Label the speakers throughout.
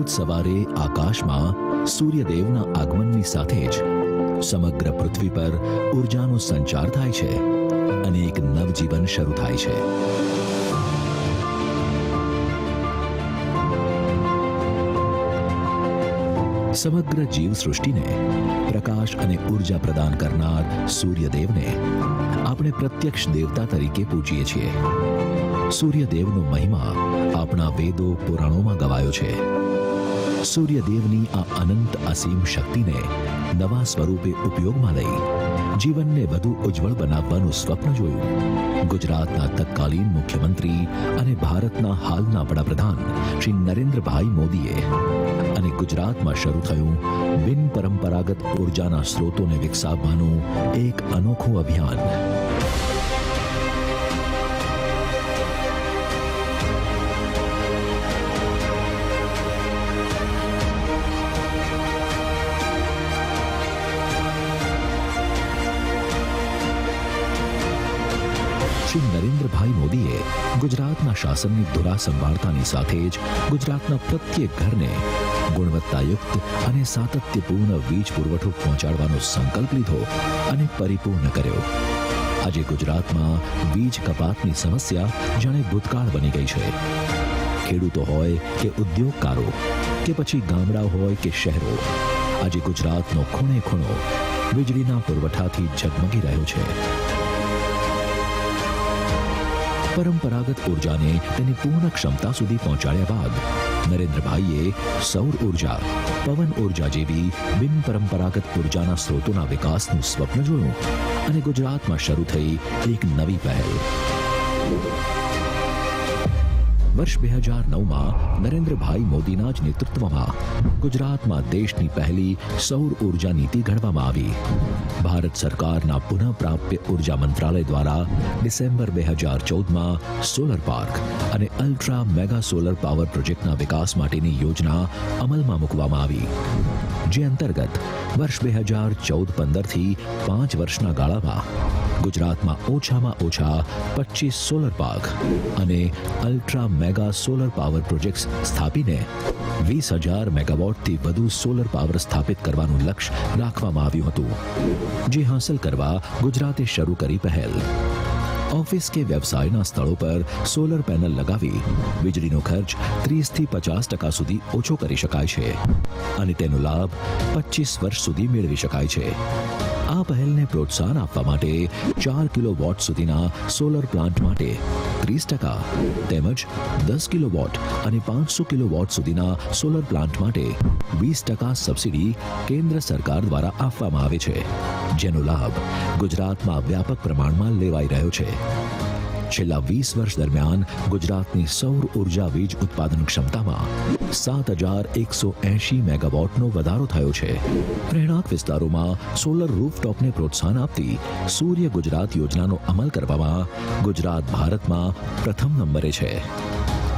Speaker 1: રોજ સવારે આકાશમાં સૂર્યદેવના આગમનની સાથે જ સમગ્ર પૃથ્વી પર ઉર્જાનો સંચાર થાય છે અને એક નવજીવન શરૂ થાય છે. સમગ્ર જીવ સૃષ્ટિને પ્રકાશ અને ઉર્જા પ્રદાન કરનાર સૂર્યદેવને આપણે પ્રત્યક્ષ દેવતા તરીકે પૂજીએ છીએ. સૂર્યદેવનો મહિમા આપણા વેદો પુરાણોમાં ગવાયો છે. સૂર્યદેવની આ અનંત અસીમ શક્તિને નવા સ્વરૂપે ઉપયોગમાં લઈ જીવનને વધુ ઉજ્જવળ બનાવવાનું સ્વપ્ન જોયું ગુજરાતના તત્કાલીન મુખ્યમંત્રી અને ભારતના હાલના વડાપ્રધાન શ્રી નરેન્દ્રભાઈ મોદીએ. અને ગુજરાતમાં શરૂ થયું બિન પરંપરાગત ઉર્જાના સ્ત્રોતોને વિકસાવવાનું એક અનોખું અભિયાન. શ્રી નરેન્દ્રભાઈ મોદીએ ગુજરાતના શાસનની ધુરા સંભાળતાની સાથે જ ગુજરાતના પ્રત્યેક ઘરને ગુણવત્તાયુક્ત અને સાતત્યપૂર્ણ વીજ પુરવઠો પહોંચાડવાનો સંકલ્પ લીધો અને પરિપૂર્ણ કર્યો. આજે ગુજરાતમાં વીજ કપાતની સમસ્યા જાણે ભૂતકાળ બની ગઈ છે. ખેડૂતો હોય કે ઉદ્યોગકારો કે પછી ગામડા હોય કે શહેરો, આજે ગુજરાતનો ખૂણે ખૂણો વીજળીના પુરવઠાથી ઝગમગી રહ્યો છે. પરંપરાગત ઉર્જાને તેની પૂર્ણ ક્ષમતા સુધી પહોંચાડ્યા બાદ નરેન્દ્રભાઈએ સૌર ઉર્જા, પવન ઉર્જા જેવી બિન પરંપરાગત ઉર્જાના સ્ત્રોતોના વિકાસનું સ્વપ્ન જોયું અને ગુજરાતમાં શરૂ થઈ એક નવી પહેલ. વર્ષ 2009માં નરેન્દ્રભાઈ મોદીના જ નેતૃત્વમાં ગુજરાતમાં દેશની પહેલી સૌર ઉર્જા નીતિ ઘડવામાં આવી. ભારત સરકારના પુનઃપ્રાપ્ય ઉર્જા મંત્રાલય દ્વારા ડિસેમ્બર 2014માં સોલર પાર્ક અને અલ્ટ્રા મેગા સોલર પાવર પ્રોજેક્ટના વિકાસ માટેની યોજના અમલમાં મૂકવામાં આવી, જે અંતર્ગત વર્ષ 2014-15થી 5 વર્ષના ગાળામાં ગુજરાતમાં ઓછામાં ઓછા 25 સોલર પાર્ક અને ultra mega solar power projects સ્થાપીને 20,000 મેગાવોટથી વધુ સોલર પાવર સ્થાપિત કરવાનું લક્ષ્ય રાખવામાં આવ્યું હતું, જે હાંસલ કરવા ગુજરાતે શરૂ કરી પહેલ. ઓફિસ કે વ્યવસાયના સ્થળો પર સોલર પેનલ લગાવી વીજળીનો ખર્ચ 30થી 50% સુધી ઓછો કરી શકાય છે અને તેનો લાભ 25 વર્ષ સુધી મેળવી શકાય છે. આ પહેલને પ્રોત્સાહન આપવા માટે 4 કિલોવોટ સુધીના સોલર પ્લાન્ટ માટે 30% તેમજ 10 કિલોવોટ અને 500 કિલોવોટ સુધીના સોલર પ્લાન્ટ માટે 20% સબસિડી કેન્દ્ર સરકાર દ્વારા આપવામાં આવે છે, જેનો લાભ ગુજરાતમાં વ્યાપક પ્રમાણમાં લેવાઈ રહ્યો છે. છેલ્લા 20 વર્ષ દરમિયાન ગુજરાતની સૌર ઉર્જા વીજ ઉત્પાદન ક્ષમતામાં 7,180 મેગાવોટનો વધારો થયો છે. રહેણાંક વિસ્તારોમાં સોલર રૂફટોપને પ્રોત્સાહન આપતી સૂર્ય ગુજરાત યોજનાનો અમલ કરવામાં ગુજરાત ભારતમાં પ્રથમ નંબરે છે.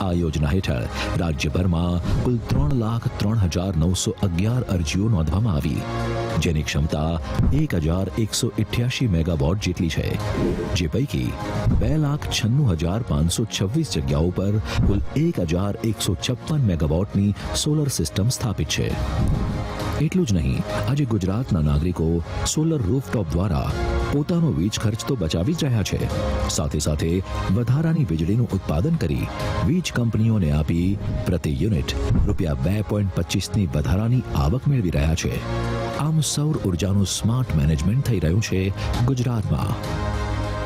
Speaker 1: આ યોજના હેઠળ રાજ્યભરમાં કુલ 3,03,911 અરજીઓ નોંધવામાં આવી, જેની ક્ષમતા 1,188 મેગાવોટ જેટલી છે, જે પૈકી 2,96,526 જગ્યાઓ પર કુલ 1,156 મેગાવોટની સોલર સિસ્ટમ સ્થાપિત છે. એટલું જ નહીં, આજે ગુજરાતના નાગરિકો સોલર રૂફટોપ દ્વારા પોતાનો વીજ ખર્ચ તો બચાવી જ રહ્યા છે, સાથે સાથે વધારાની વીજળીનું ઉત્પાદન કરી વીજ કંપનીઓને આપી પ્રતિ યુનિટ ₹2.25ની વધારાની આવક મેળવી રહ્યા છે. આમ સૌર ઉર્જાનું સ્માર્ટ મેનેજમેન્ટ થઈ રહ્યું છે ગુજરાતમાં.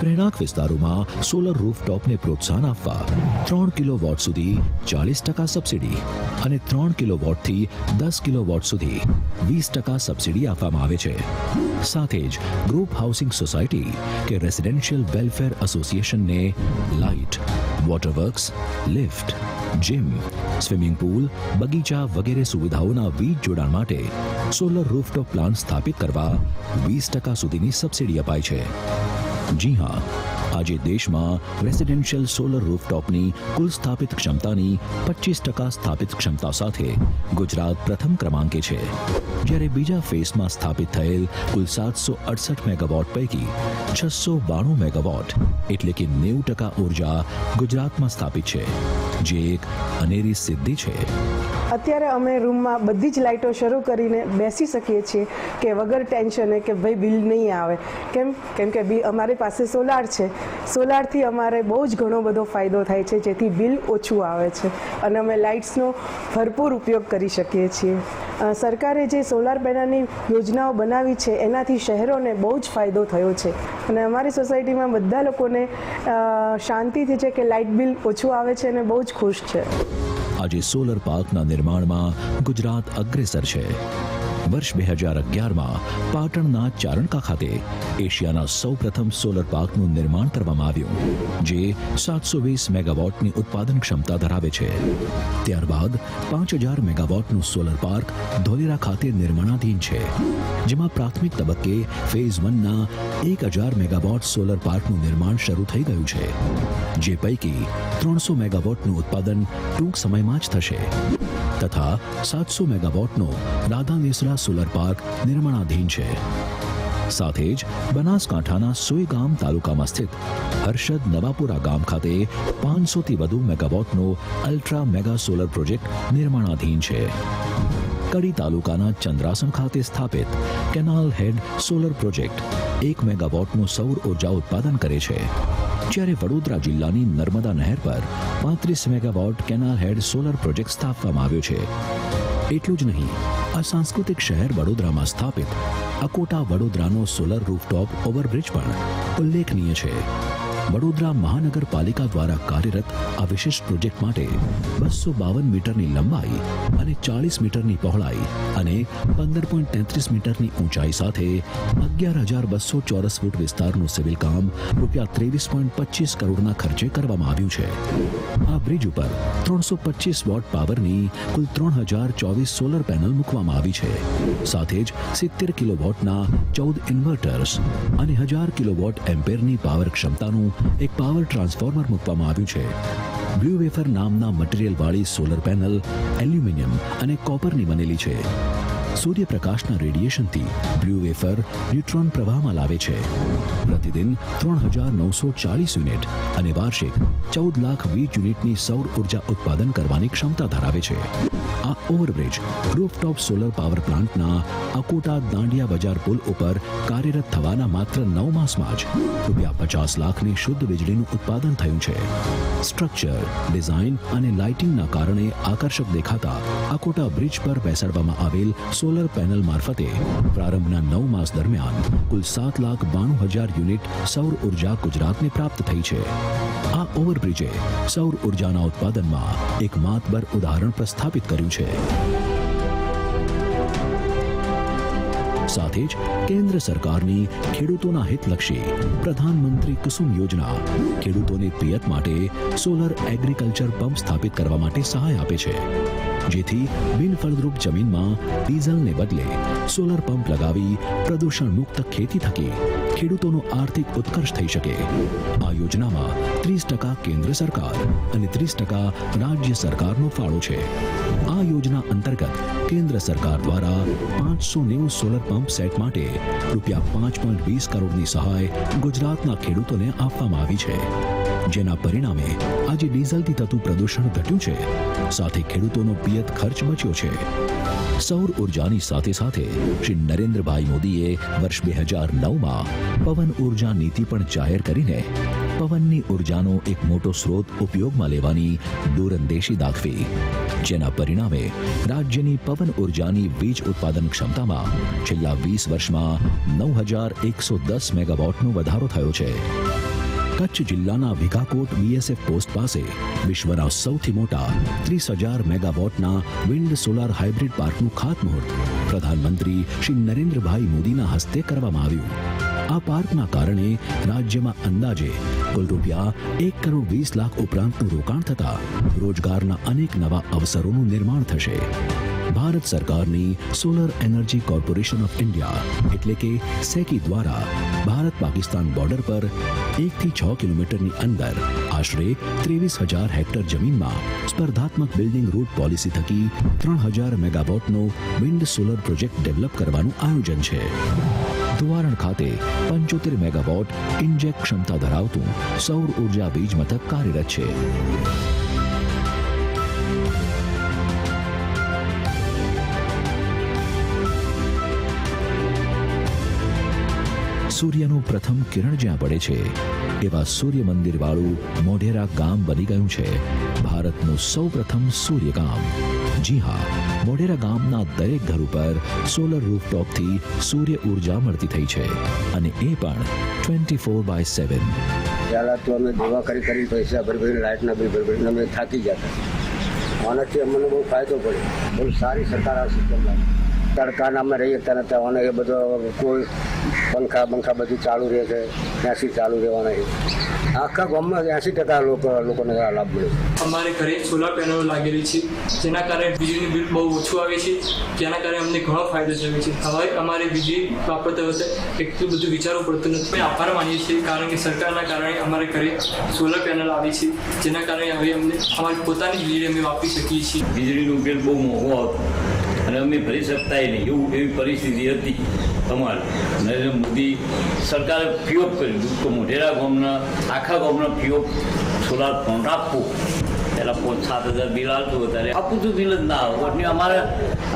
Speaker 1: રહેણાંક વિસ્તારોમાં સોલર રૂફટોપને પ્રોત્સાહન આપવા 3 કિલોવોટ સુધી 40% સબસિડી અને 3 કિલોવોટથી 10 કિલોવોટ સુધી 20% સબસિડી આપવામાં આવે છે. સાથે જ ગ્રુપ હાઉસિંગ સોસાયટી કે રેસિડેન્શિયલ વેલફેર એસોસિએશનને light, waterworks, lift, gym, swimming pool, બગીચા વગેરે સુવિધાઓના વીજ જોડાણ માટે સોલર રૂફટોપ પ્લાન્ટ સ્થાપિત કરવા 20% સુધીની સબસિડી અપાય છે. જી હા, આજે દેશમાં રેસિડેન્શિયલ સોલર રૂફટોપની કુલ સ્થાપિત ક્ષમતાની 25% સ્થાપિત ક્ષમતા સાથે ગુજરાત પ્રથમ ક્રમાંકે છે, જ્યારે બીજા ફેઝમાં સ્થાપિત થયેલ કુલ 768 મેગાવોટ પૈકી 692 મેગાવોટ એટલે કે 90% ઉર્જા ગુજરાતમાં સ્થાપિત છે, જે એક અનેરી સિદ્ધિ છે.
Speaker 2: અત્યારે અમે રૂમમાં બધી જ લાઇટો શરૂ કરીને બેસી શકીએ છીએ કે વગર ટેન્શને કે ભાઈ બિલ નહીં આવે. કેમ કે અમારી પાસે સોલાર છે. સોલારથી અમારે બહુ જ ઘણો બધો ફાયદો થાય છે, જેથી બિલ ઓછું આવે છે અને અમે લાઇટ્સનો ભરપૂર ઉપયોગ કરી શકીએ છીએ. સરકારે જે સોલાર પેનલની યોજનાઓ બનાવી છે એનાથી શહેરોને બહુ જ ફાયદો થયો છે અને અમારી સોસાયટીમાં બધા લોકોને શાંતિથી છે કે લાઇટ બિલ ઓછું આવે છે અને બહુ જ ખુશ છે.
Speaker 1: આજે સોલર પાર્કના નિર્માણમાં ગુજરાત અગ્રેસર છે. વર્ષ 2011માં પાટણના ચારણકા ખાતે એશિયાના સૌપ્રથમ સોલર પાર્કનું નિર્માણ કરવામાં આવ્યું, જે 720 મેગાવોટની ઉત્પાદન ક્ષમતા ધરાવે છે. ત્યારબાદ 5000 મેગાવોટનું સોલર પાર્ક ધોલેરા ખાતે નિર્માણાધીન છે, જેમાં પ્રાથમિક તબક્કે ફેઝ 1ના 1000 મેગાવોટ સોલર પાર્કનું નિર્માણ શરૂ થઈ ગયું છે, જે પૈકી 300 મેગાવોટનું ઉત્પાદન ટૂંક સમયમાં જ થશે તથા 700 મેગાવોટનો રાધાનેસરા સોલર પાર્ક નિર્માણાધીન છે. સાથે જ બનાસકાંઠાના સોયગામ તાલુકામાં સ્થિત હર્ષદ નવાપુરા ગામ ખાતે 500થી વધુ મેગાવોટનો અલ્ટ્રા મેગા સોલર પ્રોજેક્ટ નિર્માણાધીન છે. કડી તાલુકાના ચંદ્રાસણ ખાતે સ્થાપિત કેનાલ હેડ સોલર પ્રોજેક્ટ 1 મેગાવોટનું સૌર ઉર્જા ઉત્પાદન કરે છે, જ્યારે વડોદરા જિલ્લાની નર્મદા નહેર પર 35 મેગાવોટ કેનાલ હેડ સોલર પ્રોજેક્ટ સ્થાપવામાં આવ્યો છે. એટલું જ નહીં, આ સાંસ્કૃતિક શહેર વડોદરામાં સ્થાપિત અકોટા વડોદરાનો સોલર રૂફટોપ ઓવરબ્રિજ પણ ઉલ્લેખનીય છે. વડોદરા મહાનગરપાલિકા દ્વારા કાર્યરત આ વિશિષ્ટ પ્રોજેક્ટ માટે 252 મીટરની લંબાઈ અને 40 મીટરની પહોળાઈ અને 15.33 મીટરની ઊંચાઈ સાથે 11,200 ચોરસ ફૂટ વિસ્તારનું સિવિલ કામ ₹23.25 કરોડના ખર્ચે કરવામાં આવ્યું છે. આ બ્રિજ ઉપર 325 વોટ પાવરની કુલ 3024 સોલર પેનલ મૂકવામાં આવી છે. સાથે જ 70 કિલોવોટના 14 ઇન્વર્ટર્સ અને 1000 કિલોવોટ એમ્પેરની પાવર ક્ષમતાનું એક પાવર ટ્રાન્સફોર્મર મૂકવામાં આવ્યું છે. બ્લુ વેફર નામના મટીરીયલવાળી સોલર પેનલ એલ્યુમિનિયમ અને કોપરની બનેલી છે. સૂર્યપ્રકાશના રેડિયેશનથી બ્લુ વેફર ન્યુટ્રોન પ્રવાહમાં લાવે છે. પ્રતિદિન 3940 યુનિટ અને વાર્ષિક 14 લાખ 20 યુનિટની સૌર ઉર્જા ઉત્પાદન કરવાની ક્ષમતા ધરાવે છે. આ ઓવરબ્રિજ રૂફટોપ સોલર પાવર પ્લાન્ટના અકોટા દાંડિયા બજાર પુલ ઉપર કાર્યરત થવાના માત્ર 9 માસમાં જ ₹50 લાખની શુદ્ધ વીજળીનું ઉત્પાદન થયું છે. સ્ટ્રક્ચર, ડિઝાઇન અને લાઇટિંગના કારણે આકર્ષક દેખાતા અકોટા બ્રિજ પર બેસાડવામાં આવેલ સોલર પેનલ મારફતે પ્રારંભના 9 માસ દરમિયાન કુલ 7,92,000 યુનિટ સૌર ઉર્જા ગુજરાતને પ્રાપ્ત થઈ છે. આ ઓવરબ્રિજે સૌર ઉર્જાના ઉત્પાદનમાં એક માતબર ઉદાહરણ પ્રસ્થાપિત કર્યું છે. સાથે જ કેન્દ્ર સરકારની ખેડૂતોના હિતલક્ષી પ્રધાનમંત્રી કુસુમ યોજના ખેડૂતોને પિયત માટે સોલર એગ્રીકલ્ચર પંપ સ્થાપિત કરવા માટે સહાય આપે છે, જેથી બિનફળદ્રુપ જમીનમાં ડીઝલને બદલે સોલર પંપ લગાવી પ્રદૂષણ મુક્ત ખેતી થકી ખેડૂતોનો આર્થિક ઉત્કર્ષ થઈ શકે. આ યોજનામાં 30% કેન્દ્ર સરકાર અને 30% રાજ્ય સરકારનો ફાળો છે. આ યોજના અંતર્ગત કેન્દ્ર સરકાર દ્વારા 590 સોલર પંપ સેટ માટે ₹5.20 કરોડની સહાય ગુજરાતના ખેડૂતોને આપવામાં આવી છે, જેના પરિણામે આજે ડીઝલથી થતું પ્રદૂષણ ઘટ્યું છે, સાથે ખેડૂતોનો પિયત ખર્ચ બચ્યો છે. સૌર ઉર્જાની સાથે સાથે શ્રી નરેન્દ્રભાઈ મોદીએ વર્ષ 2009માં પવન ઉર્જા નીતિ પણ જાહેર કરીને પવનની ઉર્જાનો એક મોટો સ્ત્રોત ઉપયોગમાં લેવાની દૂરંદેશી દાખવી, જેના પરિણામે રાજ્યની પવન ઉર્જાની વીજ ઉત્પાદન ક્ષમતામાં છેલ્લા 20 વર્ષમાં 9,110 મેગાવોટનો વધારો થયો છે. કચ્છ જિલ્લાના વિઘાકોટ બીએસએફ પોસ્ટ પાસે વિશ્વના સૌથી મોટા 30,000 મેગાવોટના વિન્ડ સોલાર હાઇબ્રિડ પાર્કનું ખાતમુહૂર્ત પ્રધાનમંત્રી શ્રી નરેન્દ્રભાઈ મોદીના હસ્તે કરવામાં આવ્યું. આ પાર્કના કારણે રાજ્યમાં અંદાજે કુલ ₹1.20 કરોડ ઉપરાંતનું રોકાણ થતા રોજગારના અનેક નવા અવસરોનું નિર્માણ થશે. ભારત સરકારની solar energy corporation of India એટલે કે સેકી દ્વારા ભારત પાકિસ્તાન બોર્ડર પર 1 થી 6 કિલોમીટરની અંદર આશરે 23,000 હેક્ટર જમીનમાં સ્પર્ધાત્મક બિલ્ડિંગ રૂટ પોલિસી થકી 3,000 મેગાવોટનો વિન્ડ સોલર પ્રોજેક્ટ ડેવલપ કરવાનું આયોજન છે. ધોવારણ ખાતે 75 મેગાવોટ ઇન્જેક્ટ ક્ષમતા ધરાવતું સૌર ઉર્જા વીજ મથક કાર્યરત છે. સૂર્યનું પ્રથમ કિરણ જ્યાં પડે છે એવા સૂર્ય મંદિર વાળું મોઢેરા ગામ બની ગયું છે ભારતનું સૌપ્રથમ સૂર્ય ગામ. જી હા, મોઢેરા ગામના દરેક ઘર ઉપર સોલર રૂફટોપથી સૂર્ય ઉર્જા મળતી થઈ છે અને એ પણ 24/7.
Speaker 3: પહેલાં તો અમે દવા કરી પૈસા ભરી લાઇટના બિલ ભરી અમે થાકી જતા. આનાથી અમને બહુ ફાયદો પડ્યો. બહુ સારી સરકાર આ સિસ્ટમ લાગે. તડકાના અમે રહીએ ત્યારે એ બધો કોઈ પંખા બધું ચાલુ રહે છે, ત્યાંથી ચાલુ રહેવાના છે. આખા ગામમાં 80% લોકોને આ લાભ મળ્યો.
Speaker 4: અમારે ઘરે સોલાર પેનલો લાગેલી છે, જેના કારણે વીજળીનું બિલ બહુ ઓછું આવે છે, જેના કારણે અમને ઘણો ફાયદો થયો છે. હવે અમારે વીજળી વાપરતા વખતે એટલું બધું વિચારવું પડતું નથી. અમે આભાર માનીએ છીએ, કારણ કે સરકારના કારણે અમારે ઘરે સોલર પેનલ આવી છે, જેના કારણે હવે અમને અમારી પોતાની વીજળી અમે વાપરી શકીએ છીએ.
Speaker 5: વીજળીનું બિલ બહુ મોંઘું આવતું અને અમે ભરી શકતા નહીં એવી પરિસ્થિતિ હતી. અમારે નરેન્દ્ર મોદી સરકારે ફીઓપ કર્યું તો મોઢેરા ગામના આખા ગામના ફીઓપ સોલાર ફોન આપવું. પહેલાં 5-7 હજાર બિલ આવતું અત્યારે આપું તો બિલ જ ના આવે.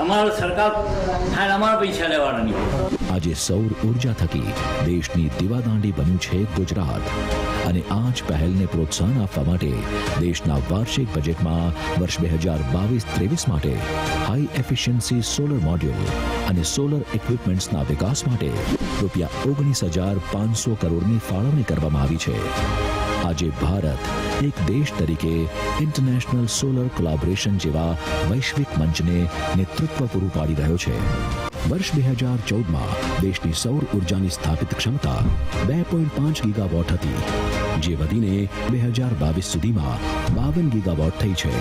Speaker 5: અમારે સરકાર થાય અમારા પૈસા લેવાના નહીં.
Speaker 1: આજે સૌર ઉર્જા થકી દેશની દીવાદાંડી બન્યું છે ગુજરાત અને આ જ પહેલને પ્રોત્સાહન આપવા માટે દેશના વાર્ષિક બજેટમાં વર્ષ 2022-23 માટે હાઈ એફિશિયન્સી સોલર મોડ્યુલ અને સોલર ઇક્વિપમેન્ટ્સના વિકાસ માટે ₹19,500 કરોડની ફાળવણી કરવામાં આવી છે. આજે ભારત એક દેશ તરીકે ઇન્ટરનેશનલ સોલર કોલેબોરેશન જેવા વૈશ્વિક મંચને નેતૃત્વ પૂરું પાડી રહ્યો છે. વર્ષ 2014માં દેશની સૌર ઉર્જાની સ્થાપિત ક્ષમતા 2.5 ગીગાવોટ હતી, જે વધીને 2022 સુધીમાં 52 ગીગાવોટ થઈ છે.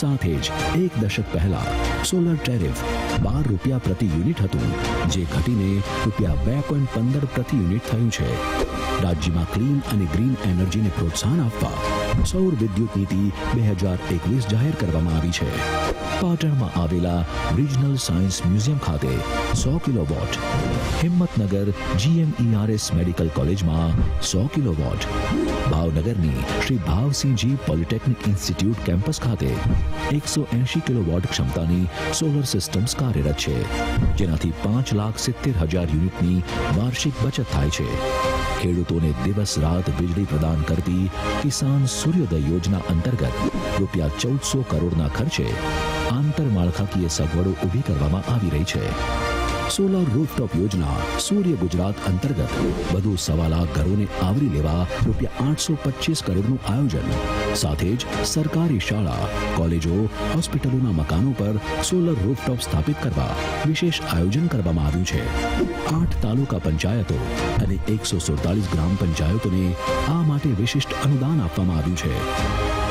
Speaker 1: સાથે જ એક દશક પહેલા સોલર ટેરિફ ₹12 પ્રતિ યુનિટ હતું, જે ઘટીને ₹2.15 પ્રતિ યુનિટ થયું છે. રાજ્યમાં ક્લીન અને ગ્રીન એનર્જીને પ્રોત્સાહન આપવા સૌર વિદ્યુત નીતિ 2021 જાહેર કરવામાં આવી છે. પાટણમાં આવેલા રિજનલ સાયન્સ મ્યુઝિયમ ખાતે 100 કિલોવોટ, હિંમતનગર GMERS મેડિકલ કોલેજમાં 100 કિલોવોટ, ભાવનગરની Shri Bhavsinhji polytechnic institute campus ખાતે 180 કિલોવોટ ક્ષમતાની સોલર સિસ્ટમ્સ કાર્યરત છે, જેનાથી 5,70,000 યુનિટની વાર્ષિક બચત થાય છે. ખેડૂતોને દિવસ રાત વીજળી પ્રદાન કરતી કિસાન સૂર્યોદય યોજના અંતર્ગત ₹1,400 કરોડના ખર્ચે આંતરમાળખાકીય સગવડો ઊભી કરવામાં આવી રહી છે. સોલર રૂફટોપ યોજના સૂર્ય ગુજરાત અંતર્ગત વધુ 1.25 લાખ ઘરોને આવરી લેવા ₹825 કરોડનું આયોજન. સાથે જ સરકારી શાળા, કોલેજો, હોસ્પિટલોના મકાનો પર સોલર રૂફટોપ સ્થાપિત કરવા વિશેષ આયોજન કરવામાં આવ્યું છે. 8 તાલુકા પંચાયતો અને 147 ગ્રામ પંચાયતોને આ માટે વિશિષ્ટ અનુદાન આપવામાં આવ્યું છે.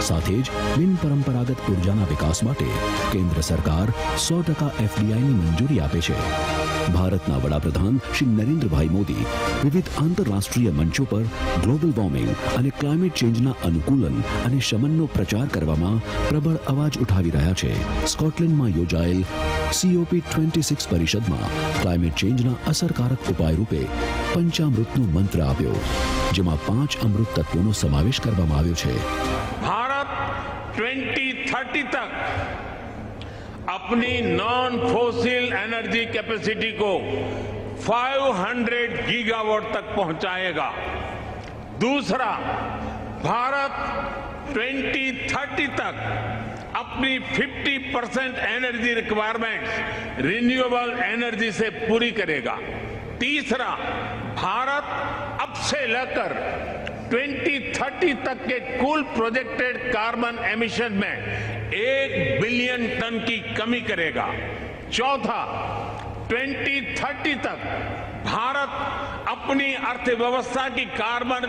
Speaker 1: સાથે જ બિન પરંપરાગત ઉર્જાના વિકાસ માટે કેન્દ્ર સરકાર 100% FDIની મંજૂરી આપે છે. ભારતના વડાપ્રધાન શ્રી નરેન્દ્રભાઈ મોદી વિવિધ આંતરરાષ્ટ્રીય મંચો પર ગ્લોબલ વોર્મિંગ અને ક્લાઇમેટ ચેન્જના અનુકૂલન અને શમનનો પ્રચાર કરવામાં પ્રબળ અવાજ ઉઠાવી રહ્યા છે. સ્કોટલેન્ડમાં યોજાયેલ COP26 પરિષદમાં ક્લાઇમેટ ચેન્જના અસરકારક ઉપાય રૂપે પંચામૃતનો મંત્ર આપ્યો, જેમાં 5 અમૃત તત્વોનો સમાવેશ કરવામાં આવ્યો છે.
Speaker 6: भारत 2030 तक अपनी नॉन फॉसिल एनर्जी कैपेसिटी को 500 गीगावाट तक पहुंचाएगा. दूसरा, भारत 2030 तक अपनी 50% एनर्जी रिक्वायरमेंट्स रिन्यूएबल एनर्जी से पूरी करेगा. तीसरा, भारत अब से लेकर 2030 तक के कुल प्रोजेक्टेड कार्बन एमिशन में 1 बिलियन टन की कमी करेगा. चौथा, 2030 तक भारत अपनी अर्थव्यवस्था की कार्बन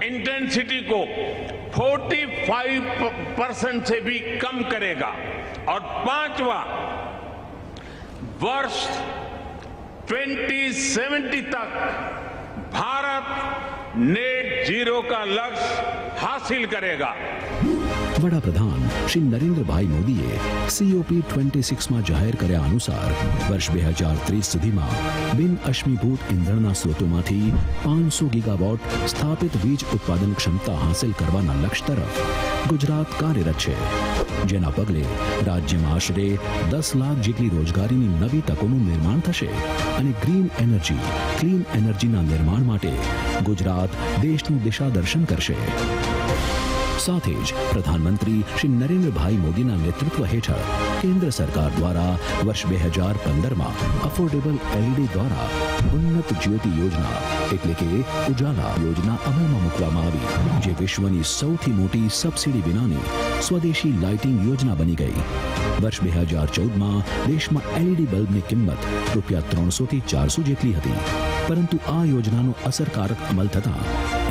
Speaker 6: इंटेंसिटी को 45% से भी कम करेगा. और पांचवा, वर्ष 2070 तक भारत नेट जीरो का लक्ष्य हासिल करेगा.
Speaker 1: વડાપ્રધાન શ્રી નરેન્દ્રભાઈ મોદીએ COP26માં જાહેર કર્યા અનુસાર વર્ષ 2030 સુધીમાં બિન અશ્મિભૂત ઇંધણના સ્ત્રોતોમાંથી 500 ગીગાવોટ સ્થાપિત વીજ ઉત્પાદન ક્ષમતા હાંસલ કરવાના લક્ષ્ય તરફ ગુજરાત કાર્યરત છે, જેના પગલે રાજ્યમાં આશરે 10 લાખ જેટલી રોજગારીની નવી તકોનું નિર્માણ થશે અને ગ્રીન એનર્જી, ક્લીન એનર્જીના નિર્માણ માટે ગુજરાત દેશનું દિશા દર્શન કરશે. સાથે જ પ્રધાનમંત્રી શ્રી નરેન્દ્રભાઈ મોદીના નેતૃત્વ હેઠળ કેન્દ્ર સરકાર દ્વારા વર્ષ 2015માં અફોર્ડેબલ LED દ્વારા ઉન્નત જ્યોતિ યોજના એટલે કે ઉજાલા યોજના અમલમાં મૂકવામાં આવી, જે વિશ્વની સૌથી મોટી સબસિડી વિનાની સ્વદેશી લાઇટિંગ યોજના બની ગઈ. વર્ષ 2014માં દેશમાં LED બલ્બની કિંમત ₹300 થી 400 જેટલી હતી, પરંતુ આ યોજનાનો અસરકારક અમલ થતાં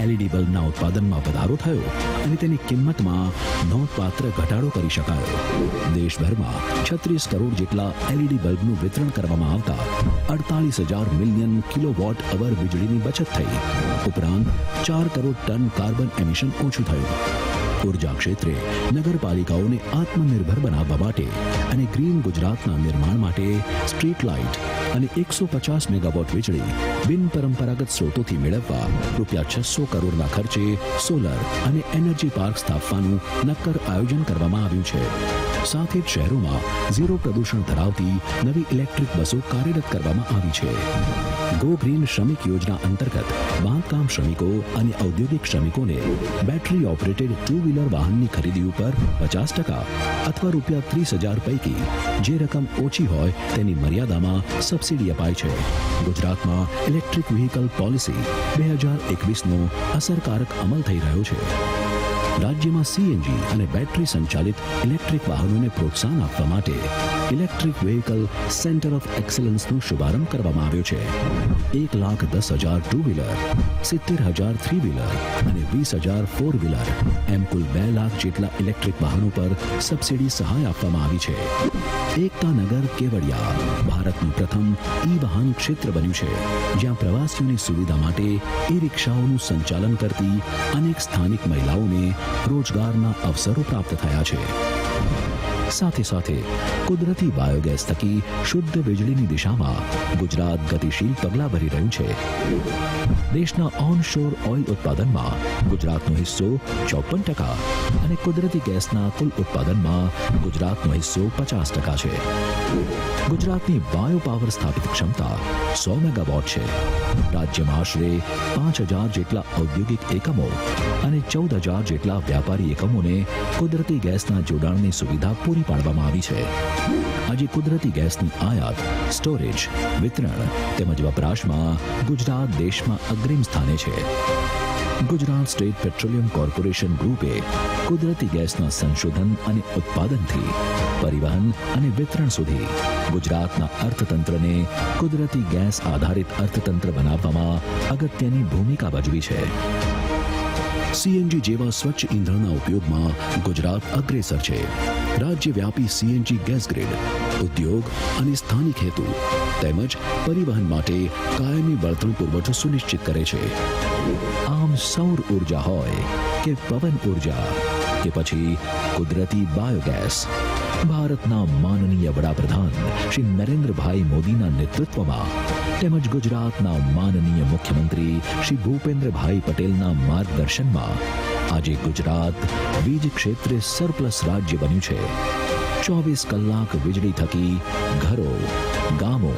Speaker 1: LED બલ્બના ઉત્પાદનમાં વધારો થયો અને તેની કિંમતમાં નોંધપાત્ર ઘટાડો કરી શકાયો. દેશભરમાં 36 કરોડ જેટલા LED બલ્બનું વિતરણ કરવામાં આવતા 48,000 મિલિયન કિલોવોટ અવર વીજળીની બચત થઈ. ઉપરાંત 4 કરોડ ટન કાર્બન એમિશન ઓછું થયું. ઉર્જા ક્ષેત્રે નગરપાલિકાઓને આત્મનિર્ભર બનાવવા માટે અને ગ્રીન ગુજરાતના નિર્માણ માટે સ્ટ્રીટ લાઇટ અને 150 મેગાવોટ વીજળી બિન પરંપરાગત સ્ત્રોતોથી મેળવવા ₹600 કરોડના ખર્ચે સોલર અને એનર્જી પાર્ક સ્થાપવાનું નક્કર આયોજન કરવામાં આવ્યું છે. સાથે જ શહેરોમાં ઝીરો પ્રદૂષણ ધરાવતી નવી ઇલેક્ટ્રિક બસો કાર્યરત કરવામાં આવી છે. ગો ગ્રીન શ્રમિક યોજના અંતર્ગત બાંધકામ શ્રમિકો અને ઔદ્યોગિક શ્રમિકોને બેટરી ઓપરેટેડ ટુ વ્હીલર વાહનની ખરીદી ઉપર 50% અથવા ₹30,000 પૈકી જે રકમ ઓછી હોય તેની મર્યાદામાં સબસિડી અપાય છે. ગુજરાતમાં ઇલેક્ટ્રિક વ્હીકલ પોલિસી 2021નો અસરકારક અમલ થઈ રહ્યો છે. રાજ્યમાં CNG અને બેટરી સંચાલિત ઇલેક્ટ્રિક વાહનોને પ્રોત્સાહન આપવા માટે ઇલેક્ટ્રિક વ્હીકલ સેન્ટર ઓફ એક્સલન્સનો શુભારંભ કરવામાં આવ્યો છે. 1,10,000 ટુ વ્હીલર, 70,000 થ્રી વ્હીલર અને 20,000 ફોર વ્હીલર એમ કુલ 2 લાખ જેટલા ઇલેક્ટ્રિક વાહનો પર સબસિડી સહાય આપવામાં આવી છે. એકતાનગર કેવડિયા ભારતનું પ્રથમ વાહન ક્ષેત્ર બન્યું છે, જ્યાં પ્રવાસીઓની સુવિધા માટે રિક્ષાઓનું સંચાલન કરતી અનેક સ્થાનિક મહિલાઓને રોજગારના અવસરો પ્રાપ્ત થયા છે. સાથે સાથે કુદરતી બાયોગેસ થકી શુદ્ધ વીજળીની દિશામાં ગુજરાત ગતિશીલ પગલાં ભરી રહ્યું છે. દેશના ઓનશોર ઓઇલ ઉત્પાદનમાં ગુજરાતનો હિસ્સો 54% અને કુદરતી ગેસના કુલ ઉત્પાદનમાં ગુજરાતનો હિસ્સો 50% છે. ગુજરાતની બાયો પાવર સ્થાપિત ક્ષમતા 100 મેગાવોટ છે. રાજ્યમાં આશરે 5,000 જેટલા ઔદ્યોગિક એકમો અને 14,000 જેટલા વ્યાપારી એકમોને કુદરતી ગેસના જોડાણની સુવિધા પૂરી પાડવામાં આવી છે. આજે કુદરતી ગેસની આયાત, સ્ટોરેજ, વિતરણ તેમજ વપરાશમાં ગુજરાત દેશમાં અગ્રીમ સ્થાને છે. ગુજરાત સ્ટેટ પેટ્રોલિયમ કોર્પોરેશન ગ્રુપે કુદરતી ગેસના સંશોધન અને ઉત્પાદનથી પરિવહન અને વિતરણ સુધી ગુજરાતના અર્થતંત્રને કુદરતી ગેસ આધારિત અર્થતંત્ર બનાવવામાં અગત્યની ભૂમિકા ભજવી છે. CNG જેવા સ્વચ્છ ઇંધણના ઉપયોગમાં ગુજરાત અગ્રેસર છે. રાજ્યવ્યાપી CNG ગેસ ગ્રીડ ઉદ્યોગ અને સ્થાનિક હેતુ તેમજ પરિવહન માટે કાયમી બળતણ પુરવઠો સુનિશ્ચિત કરે છે. આમ સૌર ઉર્જા હોય કે પવન ઉર્જા કે પછી કુદરતી બાયોગેસ, ભારતના માનનીય વડાપ્રધાન શ્રી નરેન્દ્રભાઈ મોદીના નેતૃત્વમાં તેમજ ગુજરાતના માનનીય મુખ્યમંત્રી શ્રી ભૂપેન્દ્રભાઈ પટેલના માર્ગદર્શનમાં આજે ગુજરાત વીજ ક્ષેત્રે સરપ્લસ રાજ્ય બન્યું છે. 24 કલાક વીજળી થકી ઘરો, ગામો,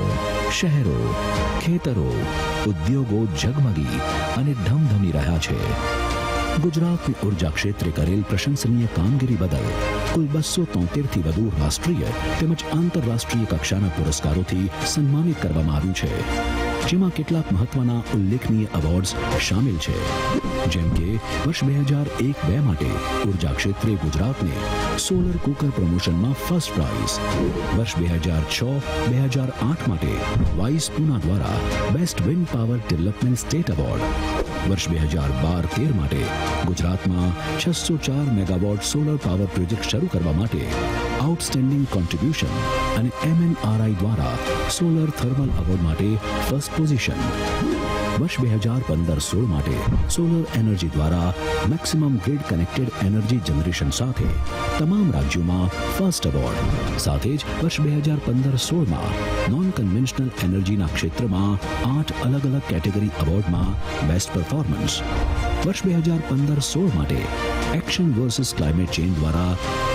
Speaker 1: શહેરો, ખેતરો, ઉદ્યોગો ઝગમગી અને ધમધમી રહ્યા છે. ગુજરાતની ઉર્જા ક્ષેત્રે કરેલ પ્રશંસનીય કામગીરી બદલ કુલ 273થી વધુ રાષ્ટ્રીય તેમજ આંતરરાષ્ટ્રીય કક્ષાના પુરસ્કારોથી સન્માનિત કરવામાં આવ્યું છે, જેમાં કેટલાક મહત્વના ઉલ્લેખનીય એવોર્ડ્સ શામેલ છે. જેમ કે વર્ષ 2001-2 માટે ઉર્જા ક્ષેત્રે ગુજરાતને સોલર કુકર પ્રમોશનમાં ફર્સ્ટ પ્રાઇઝ, વર્ષ 2006-2008 માટે વાઇસ પૂના દ્વારા best wind power development state award, વર્ષ 2012-13 માટે ગુજરાતમાં 604 મેગાવોટ સોલર પાવર પ્રોજેક્ટ શરૂ કરવા માટે આઉટસ્ટેન્ડિંગ કોન્ટ્રીબ્યુશન અને MNRI દ્વારા સોલર થર્મલ એવોર્ડ માટે ફર્સ્ટ પોઝિશન, વર્ષ 2015-16 માટે સોલર એનર્જી દ્વારા maximum grid connected energy generation સાથે તમામ રાજ્યોમાં ફર્સ્ટ એવોર્ડ. સાથે જ વર્ષ 2015-16માં નોન કન્વેન્શનલ એનર્જીના ક્ષેત્રમાં 8 અલગ અલગ કેટેગરી એવોર્ડમાં બેસ્ટ પરફોર્મન્સ. વર્ષ 2015-16 માટે એક્શન વર્સિસ ક્લાઇમેટ ચેન્જ દ્વારા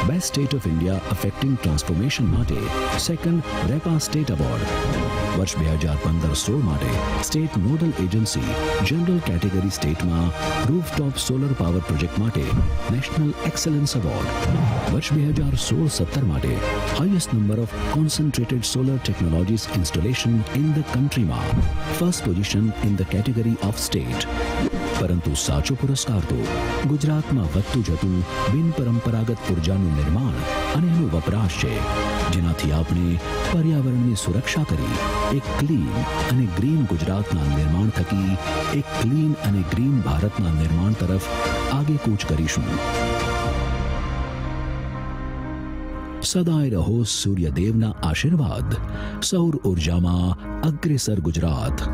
Speaker 1: best state of India affecting transformation માટે સેકન્ડ રેપા સ્ટેટ એવોર્ડ. વર્ષ 2015-16 માટે state nodal agency general category સ્ટેટમાં રૂફટોપ સોલર પાવર પ્રોજેક્ટ માટે નેશનલ એક્સલન્સ એવોર્ડ. વર્ષ 2016-17 માટે highest number of concentrated solar technologies installation in the કન્ટ્રીમાં first position in the category of state. પરંતુ સાચો પુરસ્કાર તો ગુજરાતમાં વધતું જતું બિનપરંપરાગત ઉર્જાનું નિર્માણ અને એનો વપરાશ છે, જેનાથી આપણે પર્યાવરણની સુરક્ષા કરી એક ક્લીન અને ગ્રીન ગુજરાતના નિર્માણ થકી એક ક્લીન અને ગ્રીન ભારતના નિર્માણ તરફ આગે કૂચ કરીશું. સદાય રહો સૂર્યદેવના આશીર્વાદ. સૌર ઉર્જામાં અગ્રેસર ગુજરાત.